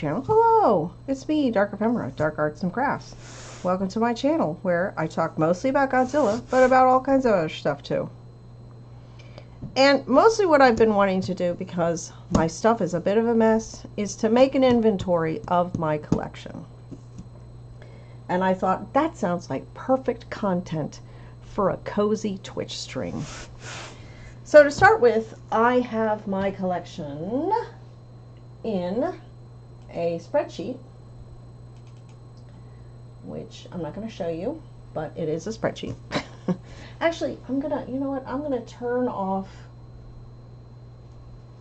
channel. Hello, it's me, Dark Ephemera, Dark Arts and Crafts. Welcome to my channel, where I talk mostly about Godzilla, but about all kinds of other stuff too. And mostly what I've been wanting to do, because my stuff is a bit of a mess, is to make an inventory of my collection. And I thought, that sounds like perfect content for a cozy Twitch stream. So to start with, I have my collection in a spreadsheet, which I'm not going to show you, but it is a spreadsheet. Actually, I'm gonna turn off.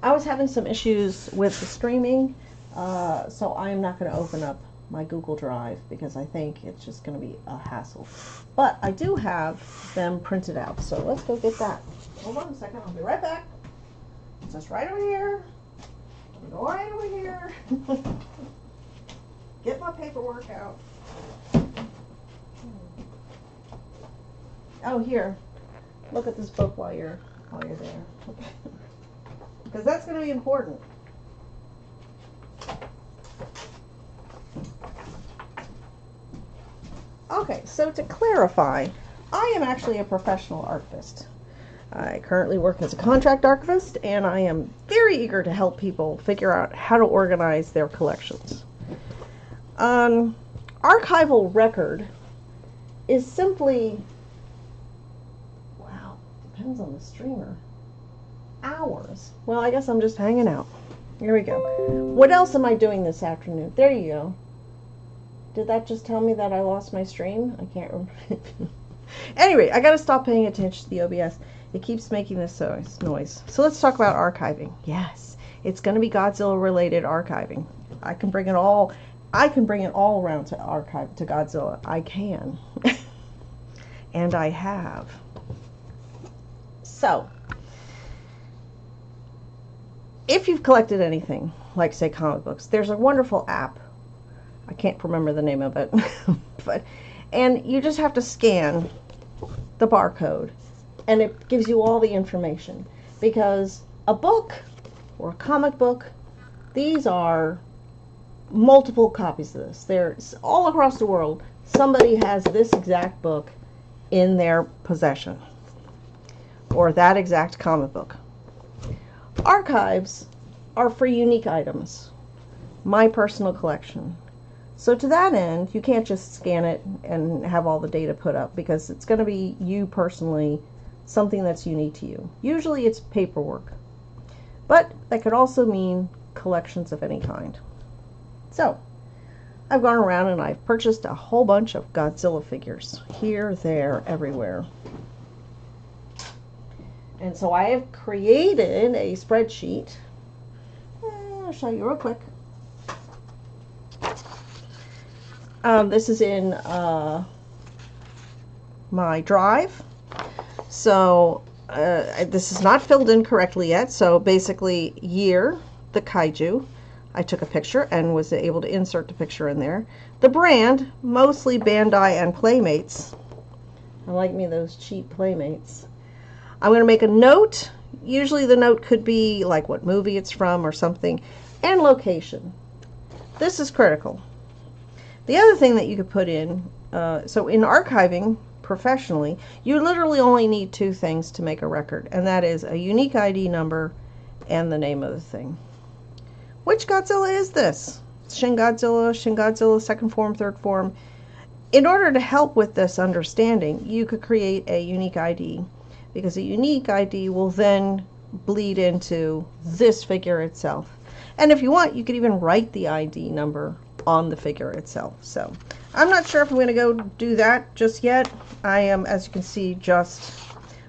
I was having some issues with the streaming, so I'm not going to open up my Google Drive because I think it's just going to be a hassle. But I do have them printed out, so let's go get that. Hold on a second, I'll be right back. It's just right over here. Go right over here. Get my paperwork out. Oh, here. Look at this book while you're there. Because that's going to be important. Okay, so to clarify, I am actually a professional archivist. I currently work as a contract archivist, and I am very eager to help people figure out how to organize their collections. Archival record is simply, wow, depends on the streamer, hours. Well, I guess I'm just hanging out. Here we go. What else am I doing this afternoon? There you go. Did that just tell me that I lost my stream? I can't remember. Anyway, I gotta stop paying attention to the OBS. It keeps making this noise. So let's talk about archiving. Yes, it's going to be Godzilla related archiving. I can bring it all around to Godzilla. I can. And I have. So, if you've collected anything, like say comic books, there's a wonderful app. I can't remember the name of it. And you just have to scan the barcode. And it gives you all the information, because a book or a comic book, these are multiple copies of this. There's all across the world, somebody has this exact book in their possession, or that exact comic book. Archives are for unique items, my personal collection. So to that end, you can't just scan it and have all the data put up, because it's going to be you personally, something that's unique to you. Usually it's paperwork, but that could also mean collections of any kind. So I've gone around and I've purchased a whole bunch of Godzilla figures, here, there, everywhere. And so I have created a spreadsheet. I'll show you real quick. This is in my drive. So this is not filled in correctly yet. So basically, year, the kaiju, I took a picture and was able to insert the picture in there. The brand, mostly Bandai and Playmates. I like me those cheap Playmates. I'm going to make a note. Usually the note could be like what movie it's from or something, and location. This is critical. The other thing that you could put in, so in archiving professionally, you literally only need two things to make a record, and that is a unique ID number and the name of the thing. Which Godzilla is this? Shin Godzilla, second form, third form. In order to help with this understanding, you could create a unique ID, because a unique ID will then bleed into this figure itself. And if you want, you could even write the ID number on the figure itself. So I'm not sure if I'm going to go do that just yet. I am, as you can see,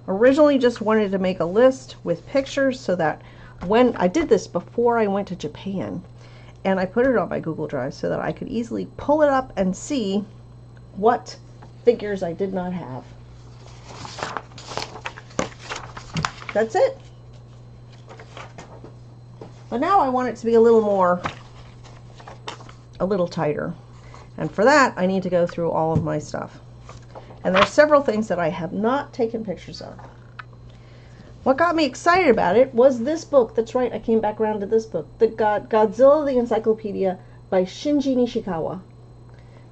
originally just wanted to make a list with pictures, so that when I did this before I went to Japan, and I put it on my Google Drive so that I could easily pull it up and see what figures I did not have. That's it. But now I want it to be a little tighter. And for that, I need to go through all of my stuff. And there's several things that I have not taken pictures of. What got me excited about it was this book. That's right, I came back around to this book. The Godzilla, the Encyclopedia by Shinji Nishikawa.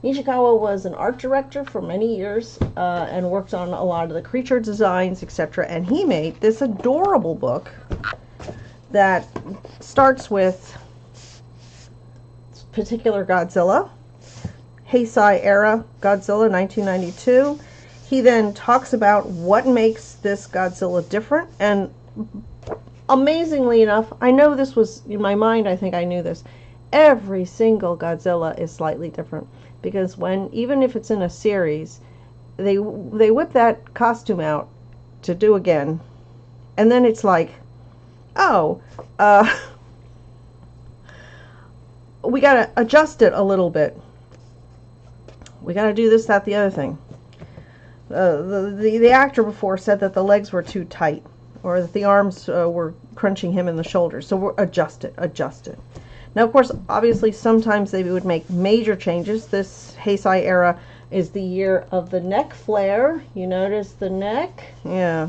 Nishikawa was an art director for many years and worked on a lot of the creature designs, etc. And he made this adorable book that starts with particular Godzilla, Heisei era Godzilla, 1992. He then talks about what makes this Godzilla different, and amazingly enough, I know this was in my mind, I think I knew this, every single Godzilla is slightly different, because even if it's in a series, they whip that costume out to do again, and then it's like, oh, we gotta adjust it a little bit. We gotta do this, that, the other thing. The actor before said that the legs were too tight, or that the arms were crunching him in the shoulders. So we're adjust it. Now, of course, obviously, sometimes they would make major changes. This Heisei era is the year of the neck flare. You notice the neck? Yeah.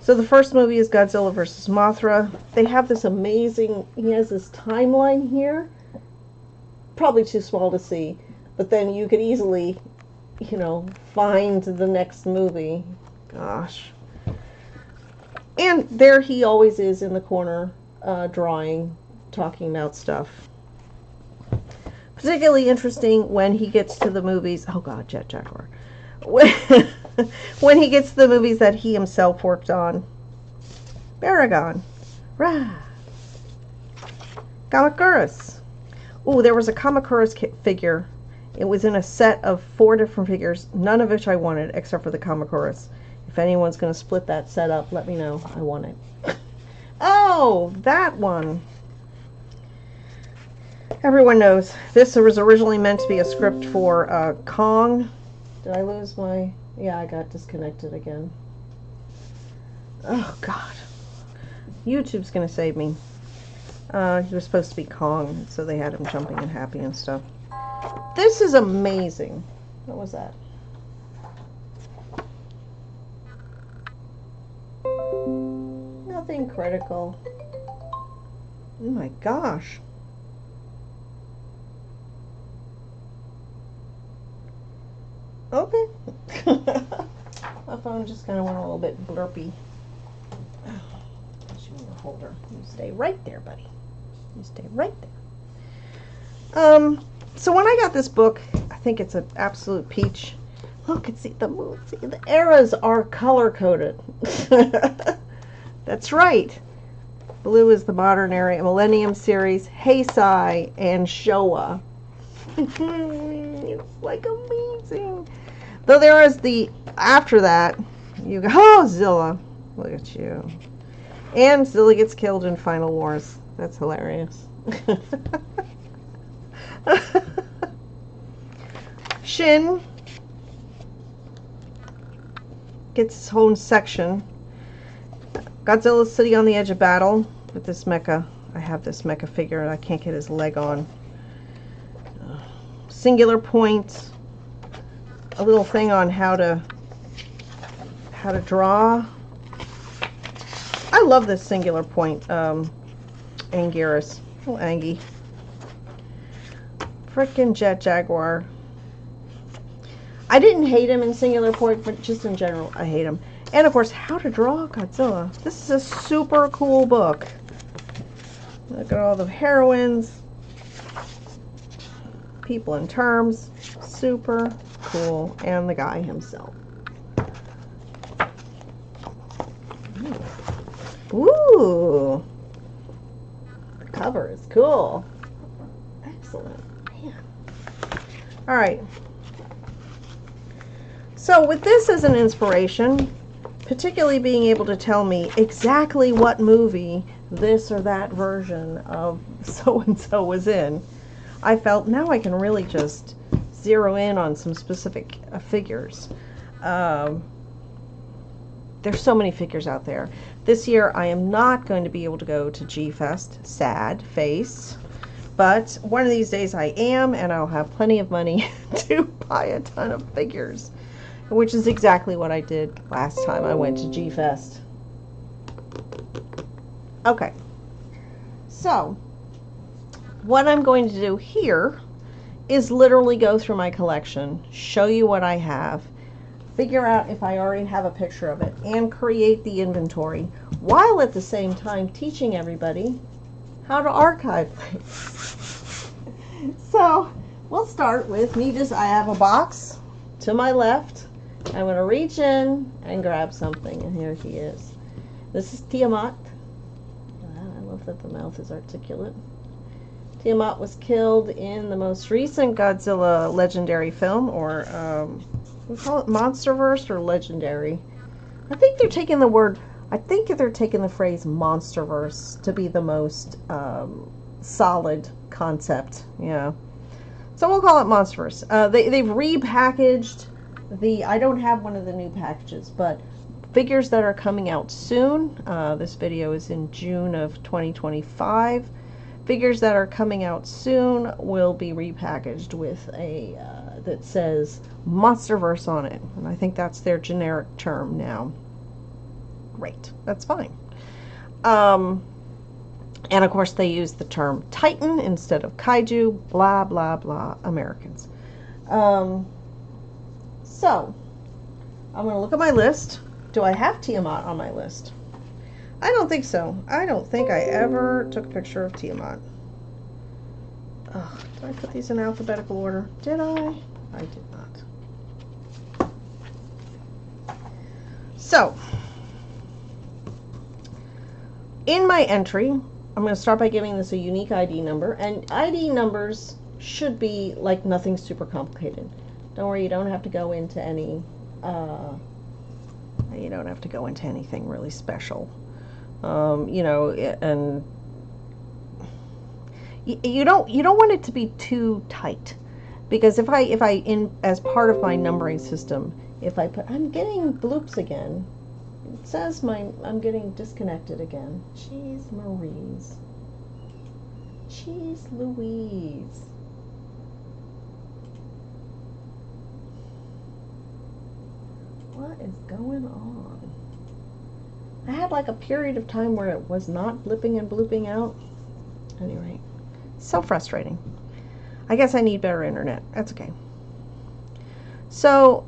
So the first movie is Godzilla versus Mothra. They have this amazing, he has this timeline here. Probably too small to see, but then you could easily, find the next movie. Gosh. And there he always is in the corner, drawing, talking about stuff. Particularly interesting when he gets to the movies. Oh God, Jet Jaguar. When he gets to the movies that he himself worked on. Baragon. Rah. Kamakuras. Oh, there was a Kamakuras figure. It was in a set of 4 different figures, none of which I wanted except for the Kamakuras. If anyone's going to split that set up, let me know. I want it. Oh, that one. Everyone knows this was originally meant to be a script for Kong. Did I lose my... Yeah, I got disconnected again. Oh, God. YouTube's going to save me. He was supposed to be Kong, so they had him jumping and happy and stuff. This is amazing. What was that? Nothing critical. Oh my gosh. Okay. My phone just kind of went a little bit blurpy. Holder. You stay right there, buddy. You stay right there. So when I got this book, I think it's an absolute peach. Look, it's the eras are color coded. That's right. Blue is the modern era, Millennium series, Heisei, and Showa. It's like amazing. Though there is after that, you go, oh, Zilla. Look at you. And Zilla gets killed in Final Wars. That's hilarious. Shin gets his own section. Godzilla's sitting on the edge of battle with this mecha. I have this mecha figure and I can't get his leg on. Singular point. A little thing on how to draw. I love this singular point, Anguirus. Oh, Angie. Frickin' Jet Jaguar. I didn't hate him in singular point, but just in general, I hate him. And of course, how to draw Godzilla. This is a super cool book. Look at all the heroines. People in terms. Super cool. And the guy himself. Ooh, the cover is cool. Excellent, man. All right. So with this as an inspiration, particularly being able to tell me exactly what movie this or that version of so-and-so was in, I felt now I can really just zero in on some specific figures. There's so many figures out there. This year I am not going to be able to go to G-Fest. Sad face. But one of these days I am, and I'll have plenty of money to buy a ton of figures. Which is exactly what I did last time I went to G-Fest. Okay. So, what I'm going to do here is literally go through my collection, show you what I have, figure out if I already have a picture of it, and create the inventory, while at the same time teaching everybody how to archive things. So we'll start with me I have a box to my left. I'm going to reach in and grab something, and here he is. This is Tiamat. I love that the mouth is articulate. Tiamat was killed in the most recent Godzilla legendary film, or we call it Monsterverse or Legendary. I think they're taking the phrase Monsterverse to be the most solid concept. Yeah. So we'll call it Monsterverse. They've repackaged I don't have one of the new packages, but figures that are coming out soon. This video is in June of 2025. Figures that are coming out soon will be repackaged with a that says Monsterverse on it, and I think that's their generic term now. Great, that's fine. And of course they use the term Titan instead of Kaiju. Blah blah blah. Americans. So I'm going to look at my list. Do I have Tiamat on my list? I don't think so. I don't think I ever took a picture of Tiamat. Oh, did I put these in alphabetical order? Did I? I did not. So, in my entry, I'm going to start by giving this a unique ID number. And ID numbers should be like nothing super complicated. Don't worry, you don't have to go into any, you don't have to go into anything really special. You know, and you don't want it to be too tight, because if I as part of my numbering system, if I put, I'm getting bloops again. It says I'm getting disconnected again. Jeez Louise. Jeez Louise. What is going on? I had like a period of time where it was not blipping and blooping out. Anyway, so frustrating. I guess I need better internet. That's okay. So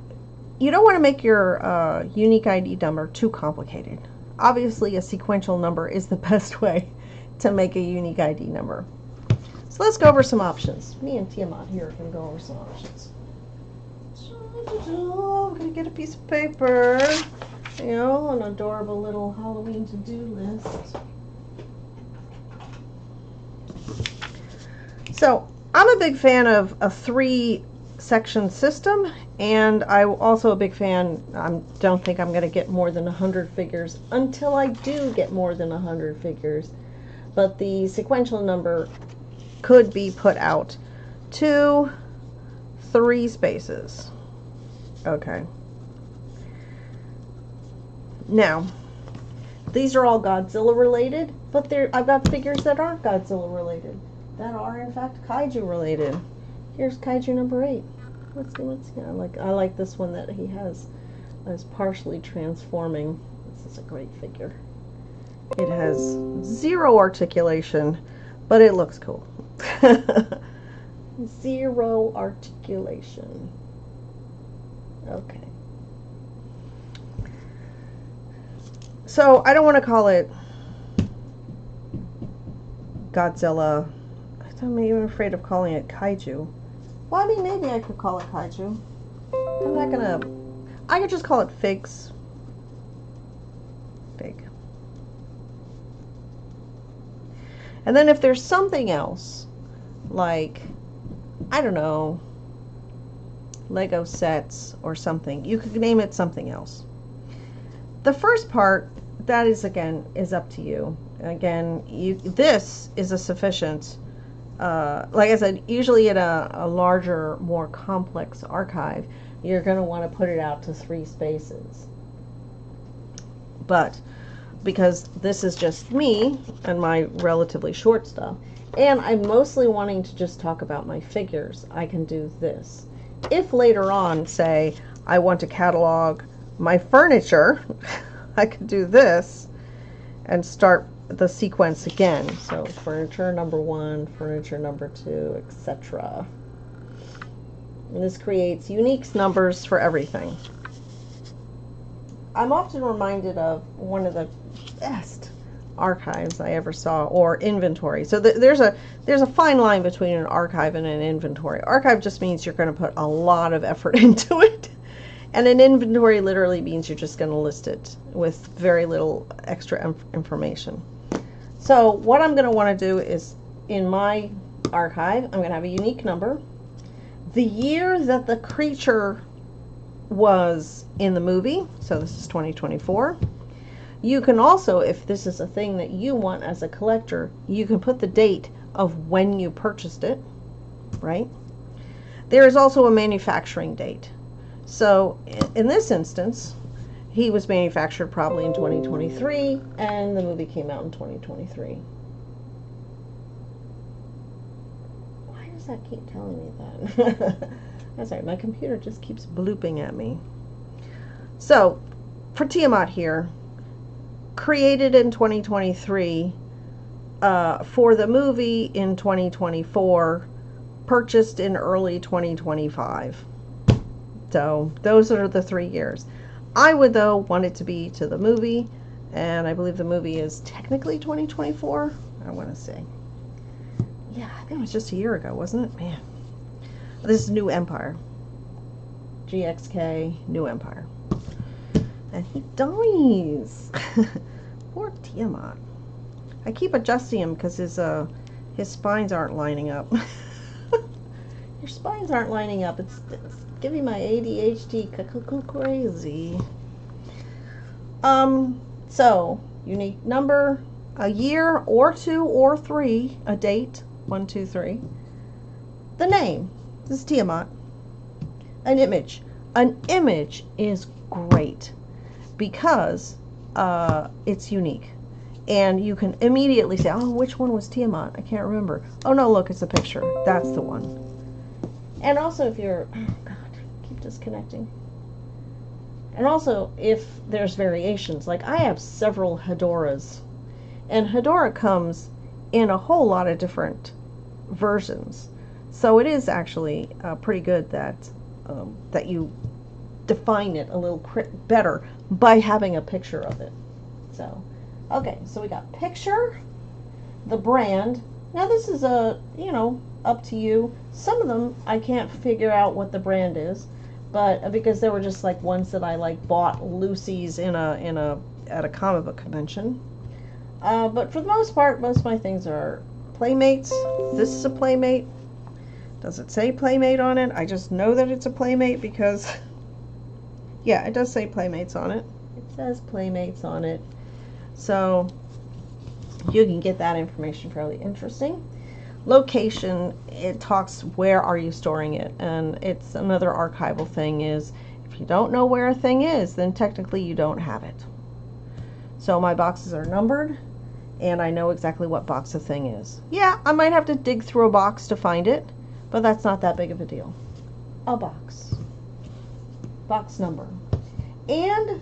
you don't want to make your unique ID number too complicated. Obviously, a sequential number is the best way to make a unique ID number. So let's go over some options. Me and Tiamat here are going to go over some options. I'm going to get a piece of paper. You know, an adorable little Halloween to-do list. So, I'm a big fan of a 3-section system, and I'm also a big fan, I don't think I'm going to get more than 100 figures until I do get more than 100 figures. But the sequential number could be put out to 3 spaces. Okay. Now, these are all Godzilla related, but I've got figures that aren't Godzilla related, that are in fact Kaiju related. Here's Kaiju number 8. Let's see. I like this one that he has as partially transforming. This is a great figure. It has 0 articulation, but it looks cool. 0 articulation. Okay. So I don't want to call it Godzilla. I'm even afraid of calling it Kaiju. Well, I mean, maybe I could call it Kaiju. I'm not gonna. I could just call it Figs. Fig. And then if there's something else, like, I don't know, Lego sets or something, you could name it something else. The first part, that is, again, is up to you. Again, this is a sufficient, like I said, usually in a larger, more complex archive, you're going to want to put it out to 3 spaces. But because this is just me and my relatively short stuff, and I'm mostly wanting to just talk about my figures, I can do this. If later on, say, I want to catalog my furniture, I could do this and start the sequence again. So furniture number 1, furniture number 2, etc. And this creates unique numbers for everything. I'm often reminded of one of the best archives I ever saw, or inventory. So there's a fine line between an archive and an inventory. Archive just means you're going to put a lot of effort into it. And an inventory literally means you're just going to list it with very little extra information. So what I'm going to want to do is, in my archive, I'm going to have a unique number, the year that the creature was in the movie, so this is 2024. You can also, if this is a thing that you want as a collector, you can put the date of when you purchased it, right? There is also a manufacturing date. So in this instance, he was manufactured probably in 2023, and the movie came out in 2023. Why does that keep telling me that? That's right, my computer just keeps blooping at me. So for Tiamat here, created in 2023, for the movie in 2024, purchased in early 2025. So those are the 3 years. I would, though, want it to be to the movie, and I believe the movie is technically 2024. I want to say. Yeah, I think it was just a year ago, wasn't it? Man. This is New Empire. GXK, New Empire. And he dies. Poor Tiamat. I keep adjusting him because his spines aren't lining up. Your spines aren't lining up. It's giving my ADHD crazy. So, unique number, a year or 2 or 3, a date, 1, 2, 3. The name, this is Tiamat. An image. An image is great because it's unique. And you can immediately say, oh, which one was Tiamat? I can't remember. Oh, no, look, it's a picture. That's the one. And also if you're, oh, God, keep disconnecting. And also if there's variations, like I have several Hedoras. And Hedora comes in a whole lot of different versions. So it is actually pretty good that that you define it a little better by having a picture of it. So, okay, so we got picture, the brand. Now this is up to you. Some of them I can't figure out what the brand is, but because they were just like ones that I like bought Lucy's at a comic book convention. But for the most part, most of my things are Playmates. This is a Playmate. Does it say Playmate on it? I just know that it's a Playmate because, yeah, it does say Playmates on it. It says Playmates on it. So you can get that information fairly interesting. Location, it talks where are you storing it. And it's another archival thing is if you don't know where a thing is, then technically you don't have it. So my boxes are numbered and I know exactly what box a thing is. Yeah, I might have to dig through a box to find it, but that's not that big of a deal. A box. Box number. And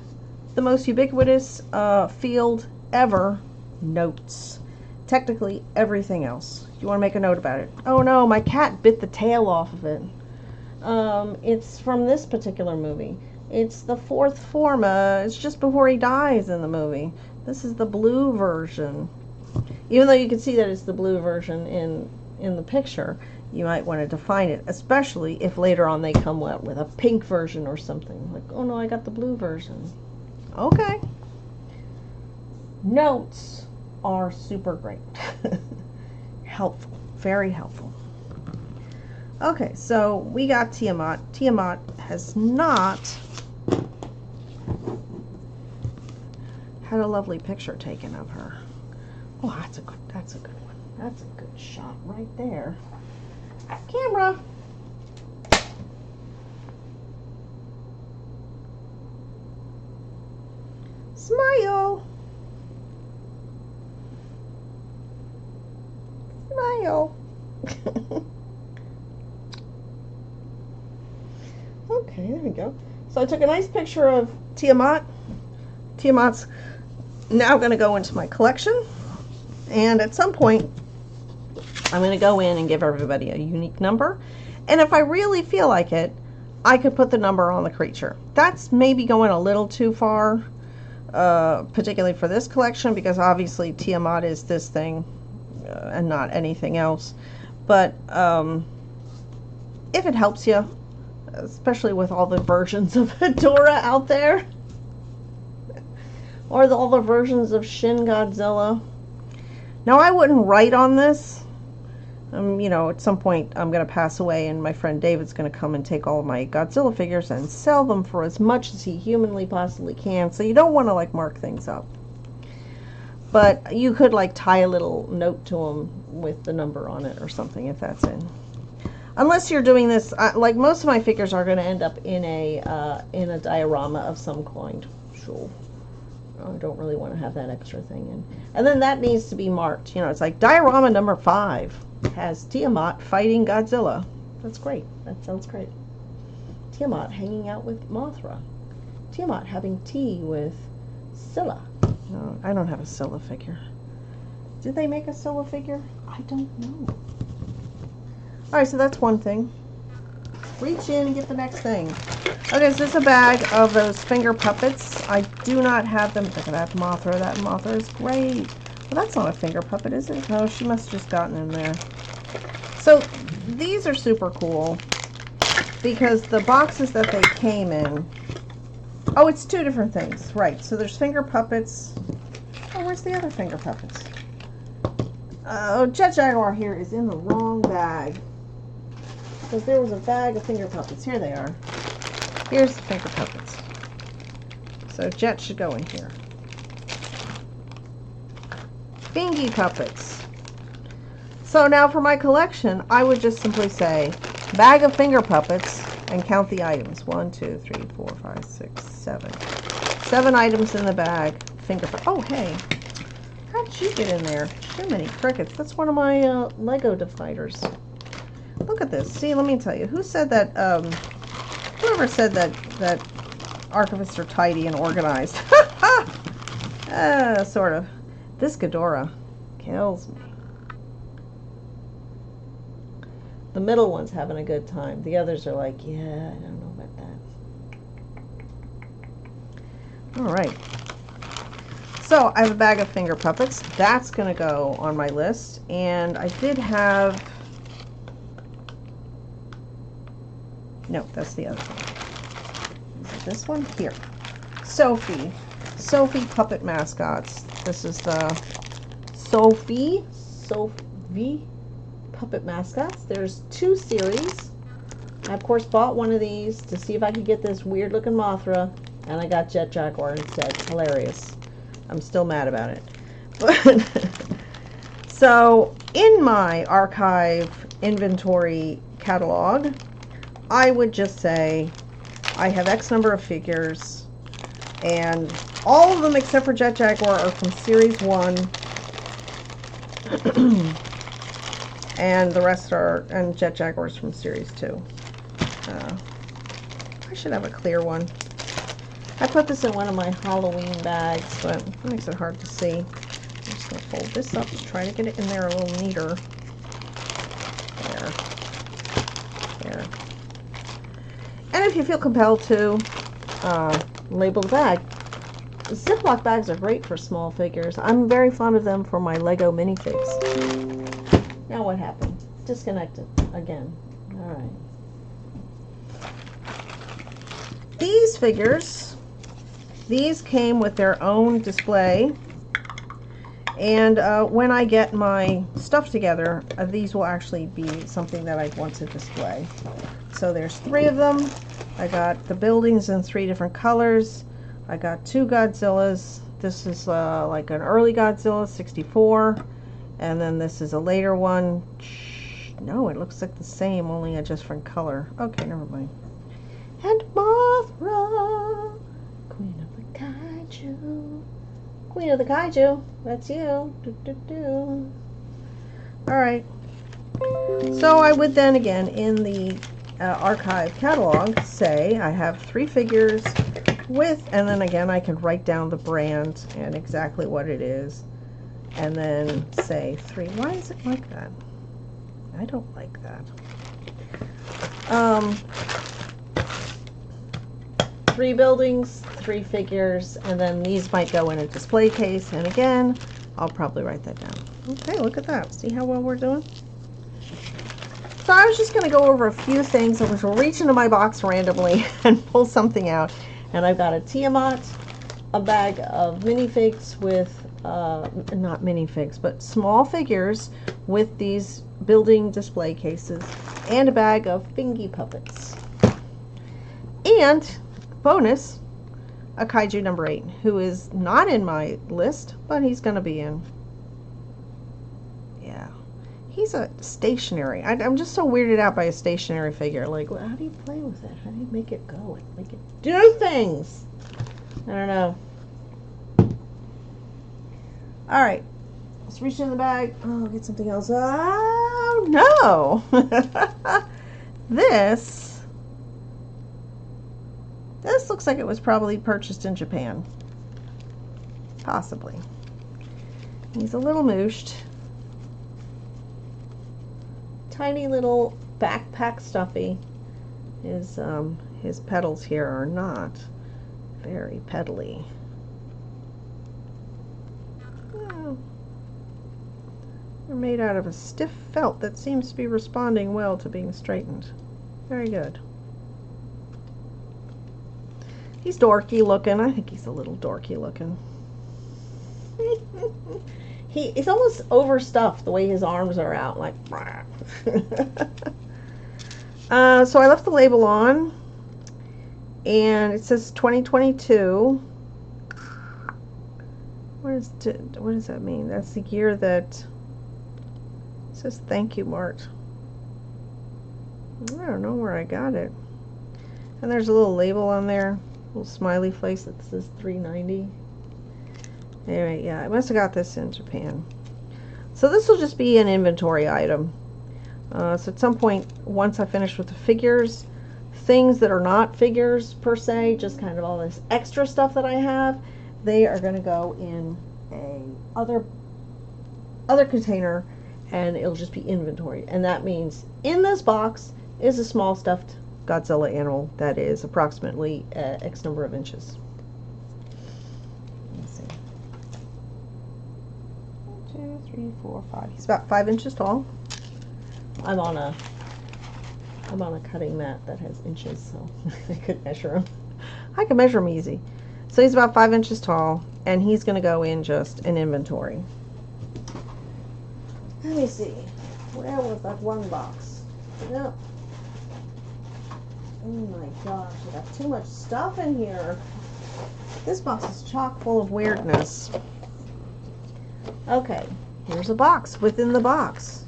the most ubiquitous field ever, notes. Technically everything else. You want to make a note about it. Oh no, my cat bit the tail off of it. It's from this particular movie. It's the 4th form. It's just before he dies in the movie. This is the blue version. Even though you can see that it's the blue version in the picture, you might want to define it, especially if later on they come out with a pink version or something. Like, oh no, I got the blue version. Okay. Notes are super great. Helpful. Very helpful. Okay, so we got Tiamat. Tiamat has not had a lovely picture taken of her. Oh, that's a good one. That's a good shot right there. Camera. Smile. Smile. Okay, there we go. So I took a nice picture of Tiamat. Tiamat's now going to go into my collection. And at some point, I'm going to go in and give everybody a unique number. And if I really feel like it, I could put the number on the creature. That's maybe going a little too far, particularly for this collection, because obviously Tiamat is this thing and not anything else. But if it helps you, especially with all the versions of Hedorah out there, or all the versions of Shin Godzilla. Now, I wouldn't write on this. You know, at some point I'm going to pass away and my friend David's going to come and take all of my Godzilla figures and sell them for as much as he humanly possibly can. So you don't want to like mark things up. But you could like tie a little note to them with the number on it or something if that's in. Unless you're doing this, like most of my figures are going to end up in a diorama of some kind. So I don't really want to have that extra thing in. And then that needs to be marked. You know, it's like diorama number 5 has Tiamat fighting Godzilla. That's great. That sounds great. Tiamat hanging out with Mothra. Tiamat having tea with Scylla. No, I don't have a Scylla figure. Did they make a Scylla figure? I don't know. Alright, so that's one thing. Reach in and get the next thing. Okay, so this is a bag of those finger puppets. I do not have them. Look at that Mothra. That Mothra is great. Well, that's not a finger puppet, is it? No, she must have just gotten in there. So, these are super cool because the boxes that they came in... Oh, it's 2 different things. Right, so there's finger puppets. Oh, where's the other finger puppets? Oh, Jet Jaguar here is in the wrong bag. Because there was a bag of finger puppets. Here they are. Here's the finger puppets. So Jet should go in here. Fingy puppets. So now for my collection, I would just simply say bag of finger puppets and count the items. 1, 2, 3, 4, 5, 6, 7. 7 items in the bag. Finger puppets. Oh, hey. How did you get in there? Jiminy crickets. That's one of my Lego dividers. Look at this. See, let me tell you. Who said that, whoever said that archivists are tidy and organized? Sort of. This Ghidorah kills me. The middle one's having a good time. The others are like, yeah, I don't know about that. All right. So I have a bag of finger puppets. That's going to go on my list. And I did have... No, that's the other one. Is it this one? Here. Sophie. Sophie puppet mascots. This is the Sophie puppet mascots. There's 2 series. I, of course, bought one of these to see if I could get this weird looking Mothra. And I got Jet Jaguar instead. Hilarious. I'm still mad about it. But so in my archive inventory catalog, I would just say I have X number of figures, and all of them except for Jet Jaguar are from Series 1, and the rest are, and Jet Jaguar's from Series 2. I should have a clear one. I put this in one of my Halloween bags, but it makes it hard to see. I'm just going to fold this up to try to get it in there a little neater. There. There. And if you feel compelled to label the bag, Ziploc bags are great for small figures. I'm very fond of them for my Lego minifigs. Now what happened? Disconnected again. Alright. These figures, these came with their own display. And when I get my stuff together, these will actually be something that I want to display. So there's 3 of them. I got the buildings in 3 different colors. I got 2 Godzillas. This is like an early Godzilla, 64. And then this is a later one. No, it looks like the same, only a different color. Okay, never mind. And Mothra, Queen of the Kaiju. Queen of the Kaiju, that's you. Alright. So I would then again, in the archive catalog, say I have 3 figures with, and then again I can write down the brand and exactly what it is. and then say 3. Why is it like that? I don't like that. 3 buildings, 3 figures, and then these might go in a display case. And again, I'll probably write that down. Okay, look at that. See how well we're doing? So I was just going to go over a few things. I was reach into my box randomly and pull something out. And I've got a Tiamat, a bag of minifigs with, not minifigs, but small figures with these building display cases, and a bag of fingy puppets. And bonus, a kaiju number 8, who is not in my list, but he's going to be in. Yeah. He's a stationary. I'm just so weirded out by a stationary figure. Like, well, how do you play with it? How do you make it go and make it do things? I don't know. All right. Let's reach in the bag. Oh, get something else. Oh, no. This looks like it was probably purchased in Japan. Possibly. He's a little mooshed. Tiny little backpack stuffy. His pedals here are not very pedally. Oh. They're made out of a stiff felt that seems to be responding well to being straightened. Very good. He's dorky looking. I think he's a little dorky looking. He's almost overstuffed the way his arms are out, like. So I left the label on, and it says 2022. What does that mean? That's the year that it says thank you, Mart. I don't know where I got it. And there's a little label on there, a little smiley face that says 390. Anyway, yeah, I must have got this in Japan. So this will just be an inventory item. So at some point, once I finish with the figures, things that are not figures per se, just kind of all this extra stuff that I have, they are going to go in a other container, and it'll just be inventory. And that means in this box is a small stuffed Godzilla animal that is approximately X number of inches. Let's see. 1, 2, 3, 4, 5. He's about 5 inches tall. I'm on a cutting mat that has inches, so I could measure him. I can measure him easy. So he's about 5 inches tall, and he's going to go in just an inventory. Let me see. Where was that one box? Yep. Oh my gosh, I got too much stuff in here. This box is chock full of weirdness. Okay, here's a box within the box.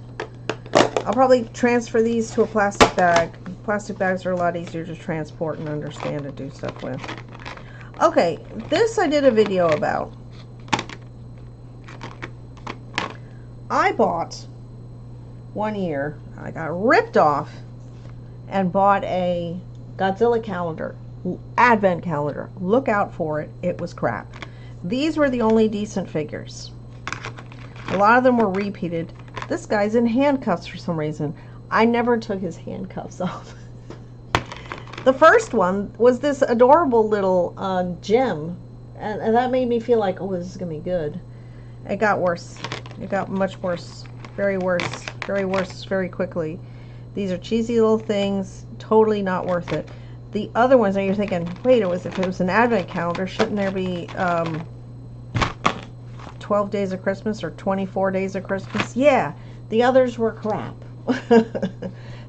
I'll probably transfer these to a plastic bag. Plastic bags are a lot easier to transport and understand and do stuff with. Okay, this I did a video about. I bought one year, I got ripped off and bought a Godzilla calendar, advent calendar. Look out for it. It was crap. These were the only decent figures. A lot of them were repeated. This guy's in handcuffs for some reason. I never took his handcuffs off. The first one was this adorable little gem, and that made me feel like, oh, this is going to be good. It got worse. It got much worse. Very worse. Very worse very quickly. These are cheesy little things, totally not worth it. The other ones, now you're thinking, wait, if it was an advent calendar, shouldn't there be 12 days of Christmas or 24 days of Christmas? Yeah, the others were crap.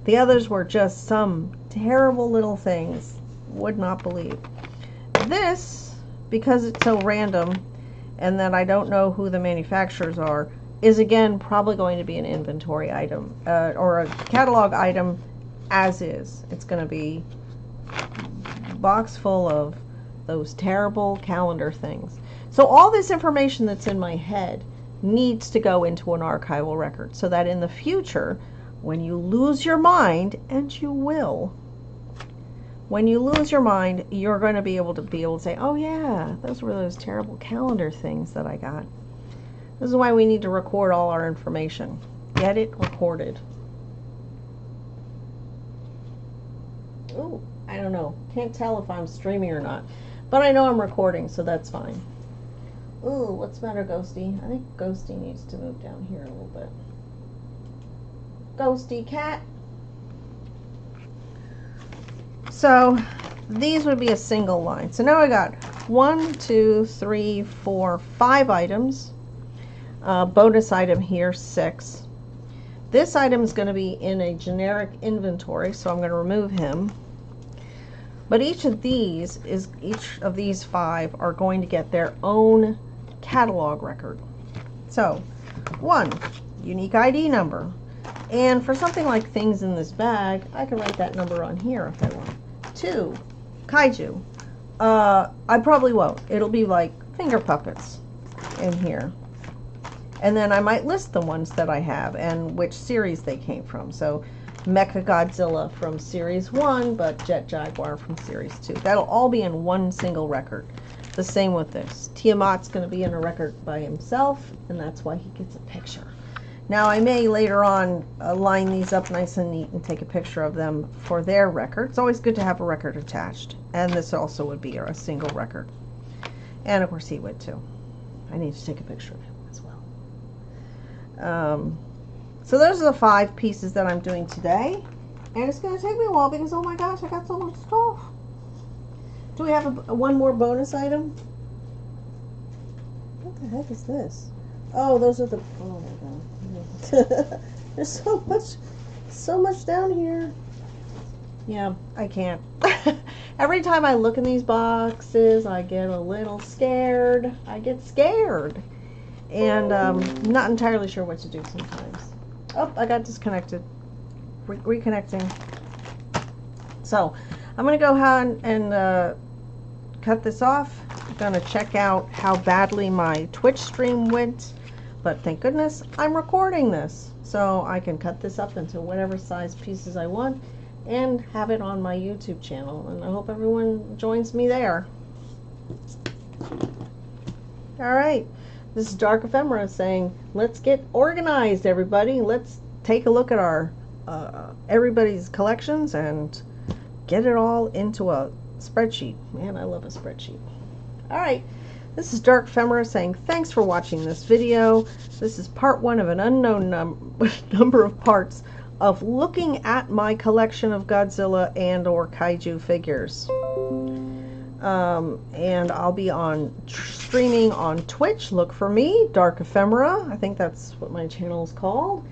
The others were just some terrible little things. Would not believe. This, because it's so random and that I don't know who the manufacturers are, is again probably going to be an inventory item or a catalog item as is. It's going to be a box full of those terrible calendar things. So all this information that's in my head needs to go into an archival record so that in the future, when you lose your mind, and you will, when you lose your mind, you're going to be able to say, oh yeah, those were those terrible calendar things that I got. This is why we need to record all our information. Get it recorded. Ooh, I don't know. Can't tell if I'm streaming or not. But I know I'm recording, so that's fine. Ooh, what's the matter, Ghosty? I think Ghosty needs to move down here a little bit. Ghosty cat. So these would be a single line. So now I got 1, 2, 3, 4, 5 items. Bonus item here, 6. This item is going to be in a generic inventory, so I'm going to remove him. But each of these 5 are going to get their own catalog record. So 1, unique ID number. And for something like things in this bag, I can write that number on here if I want. 2, kaiju. I probably won't. It'll be like finger puppets in here. And then I might list the ones that I have and which series they came from. So Mecha Godzilla from Series 1, but Jet Jaguar from Series 2. That'll all be in one single record. The same with this. Tiamat's going to be in a record by himself, and that's why he gets a picture. Now I may later on line these up nice and neat and take a picture of them for their record. It's always good to have a record attached. And this also would be a single record. And of course he would too. I need to take a picture of him as well. So those are the 5 pieces that I'm doing today. And it's going to take me a while because, oh my gosh, I got so much stuff. Do we have one more bonus item? What the heck is this? Oh, those are the... Oh my god. There's so much down here. Yeah, I can't. Every time I look in these boxes, I get a little scared. I get scared. And not entirely sure what to do sometimes. Oh, I got disconnected. Reconnecting. So, I'm going to go ahead and cut this off. I'm going to check out how badly my Twitch stream went. But thank goodness I'm recording this. So I can cut this up into whatever size pieces I want and have it on my YouTube channel. And I hope everyone joins me there. Alright. This is Dark Ephemera saying, let's get organized, everybody. Let's take a look at our everybody's collections and get it all into a spreadsheet. Man, I love a spreadsheet. Alright. This is Dark Ephemera saying thanks for watching this video. This is part 1 of an unknown number of parts of looking at my collection of Godzilla and or kaiju figures. And I'll be streaming on Twitch. Look for me, Dark Ephemera. I think that's what my channel is called.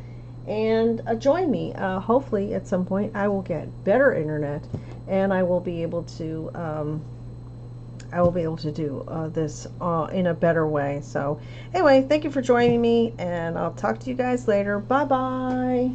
And join me. Hopefully at some point I will get better internet and I will be able to do this in a better way. So anyway, thank you for joining me, and I'll talk to you guys later. Bye bye.